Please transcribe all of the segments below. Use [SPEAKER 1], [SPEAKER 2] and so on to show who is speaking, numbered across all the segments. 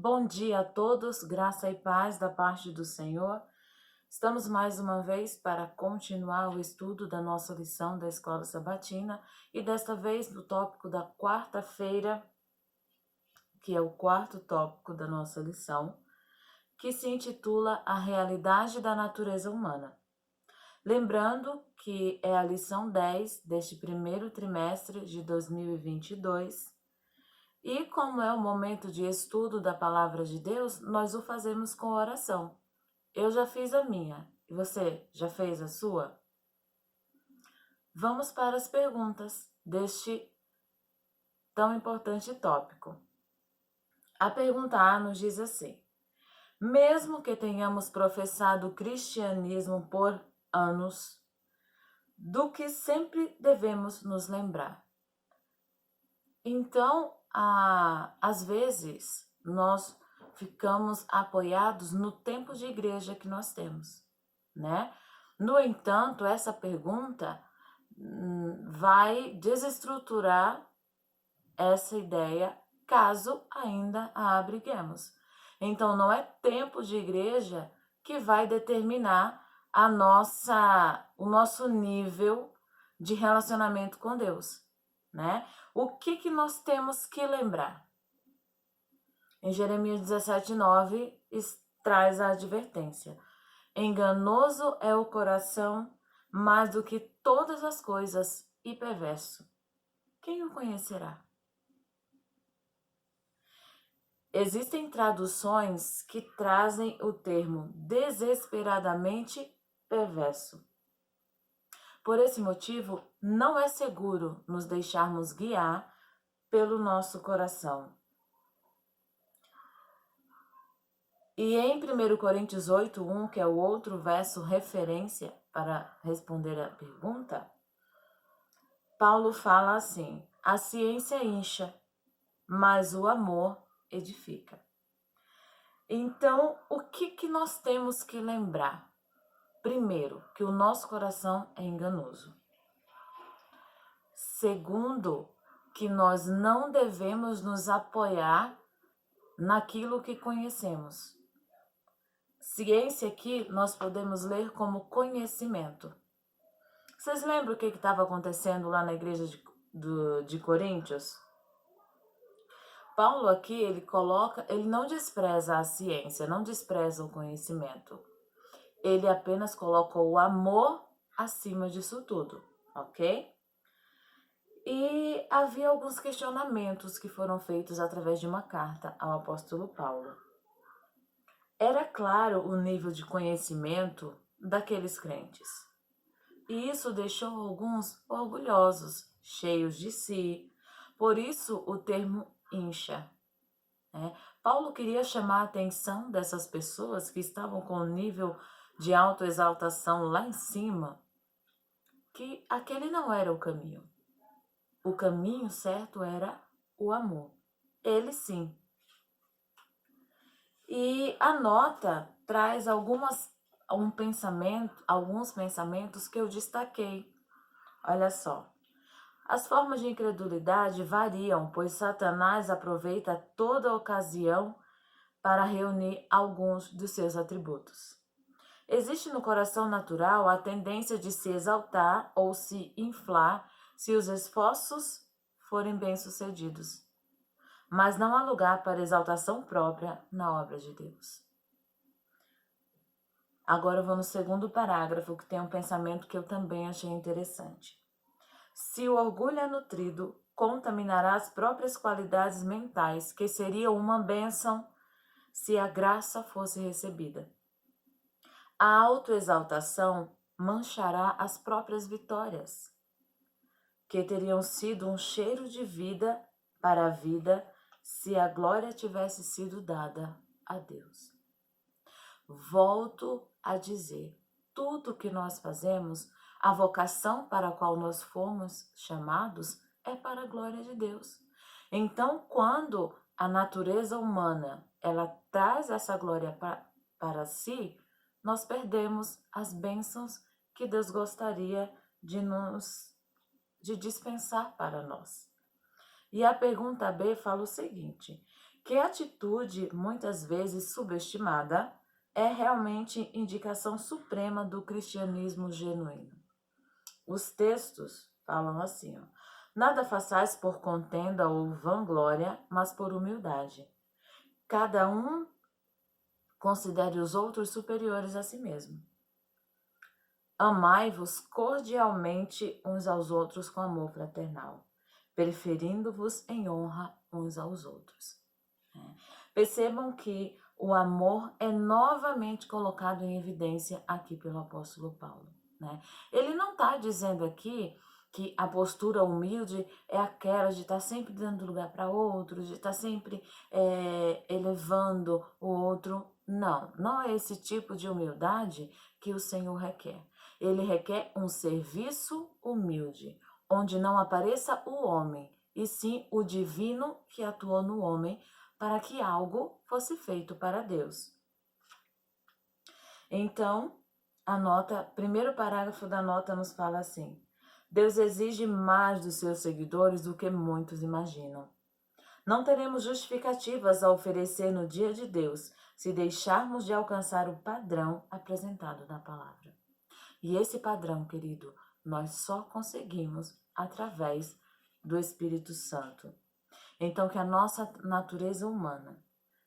[SPEAKER 1] Bom dia a todos, graça e paz da parte do Senhor. Estamos mais uma vez para continuar o estudo da nossa lição da Escola Sabatina e desta vez no tópico da quarta-feira, que é o quarto tópico da nossa lição, que se intitula A Realidade da Natureza Humana. Lembrando que é a lição 10 deste primeiro trimestre de 2022. E como é o momento de estudo da palavra de Deus, nós o fazemos com oração. Eu já fiz a minha. E você já fez a sua? Vamos para as perguntas deste tão importante tópico. A pergunta A nos diz assim: mesmo que tenhamos professado o cristianismo por anos, do que sempre devemos nos lembrar? Então, às vezes, nós ficamos apoiados no tempo de igreja que nós temos, né? No entanto, essa pergunta vai desestruturar essa ideia caso ainda a abriguemos. Então, não é tempo de igreja que vai determinar o nosso nível de relacionamento com Deus, né? O que nós temos que lembrar? Em Jeremias 17:9 traz a advertência: enganoso é o coração mais do que todas as coisas e perverso. Quem o conhecerá? Existem traduções que trazem o termo desesperadamente perverso. Por esse motivo, não é seguro nos deixarmos guiar pelo nosso coração. E em 1 Coríntios 8:1, que é o outro verso referência para responder a pergunta, Paulo fala assim: a ciência incha, mas o amor edifica. Então, o que nós temos que lembrar? Primeiro, que o nosso coração é enganoso. Segundo, que nós não devemos nos apoiar naquilo que conhecemos. Ciência aqui nós podemos ler como conhecimento. Vocês lembram o que estava acontecendo lá na igreja de Coríntios? Paulo aqui, ele não despreza a ciência, não despreza o conhecimento. Ele apenas coloca o amor acima disso tudo, ok? E havia alguns questionamentos que foram feitos através de uma carta ao apóstolo Paulo. Era claro o nível de conhecimento daqueles crentes. E isso deixou alguns orgulhosos, cheios de si. Por isso o termo incha. Né? Paulo queria chamar a atenção dessas pessoas que estavam com o nível de autoexaltação lá em cima, que aquele não era o caminho. O caminho certo era o amor. Ele sim. E a nota traz alguns pensamentos que eu destaquei. Olha só. As formas de incredulidade variam, pois Satanás aproveita toda ocasião para reunir alguns dos seus atributos. Existe no coração natural a tendência de se exaltar ou se inflar se os esforços forem bem-sucedidos. Mas não há lugar para exaltação própria na obra de Deus. Agora eu vou no segundo parágrafo, que tem um pensamento que eu também achei interessante. Se o orgulho é nutrido, contaminará as próprias qualidades mentais, que seriam uma bênção se a graça fosse recebida. A autoexaltação manchará as próprias vitórias, que teriam sido um cheiro de vida para a vida se a glória tivesse sido dada a Deus. Volto a dizer, tudo que nós fazemos, a vocação para a qual nós fomos chamados é para a glória de Deus. Então, quando a natureza humana ela traz essa glória para si, nós perdemos as bênçãos que Deus gostaria de dispensar para nós. E a pergunta B fala o seguinte: que a atitude, muitas vezes subestimada, é realmente indicação suprema do cristianismo genuíno. Os textos falam assim, ó: nada façais por contenda ou vanglória, mas por humildade. Cada um considere os outros superiores a si mesmo. Amai-vos cordialmente uns aos outros com amor fraternal, preferindo-vos em honra uns aos outros. Percebam que o amor é novamente colocado em evidência aqui pelo apóstolo Paulo. Ele não está dizendo aqui que a postura humilde é aquela de estar sempre dando lugar para outros, de estar sempre elevando o outro. Não, não é esse tipo de humildade que o Senhor requer. Ele requer um serviço humilde, onde não apareça o homem, e sim o divino que atuou no homem para que algo fosse feito para Deus. Então, primeiro parágrafo da nota nos fala assim: Deus exige mais dos seus seguidores do que muitos imaginam. Não teremos justificativas a oferecer no dia de Deus se deixarmos de alcançar o padrão apresentado na palavra. E esse padrão, querido, nós só conseguimos através do Espírito Santo. Então, que a nossa natureza humana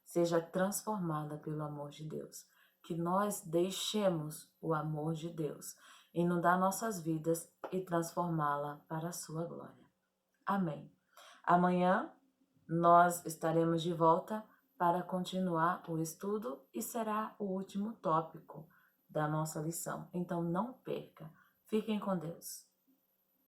[SPEAKER 1] seja transformada pelo amor de Deus. Que nós deixemos o amor de Deus inundar nossas vidas e transformá-la para a sua glória. Amém. Amanhã nós estaremos de volta para continuar o estudo e será o último tópico da nossa lição. Então não perca. Fiquem com Deus.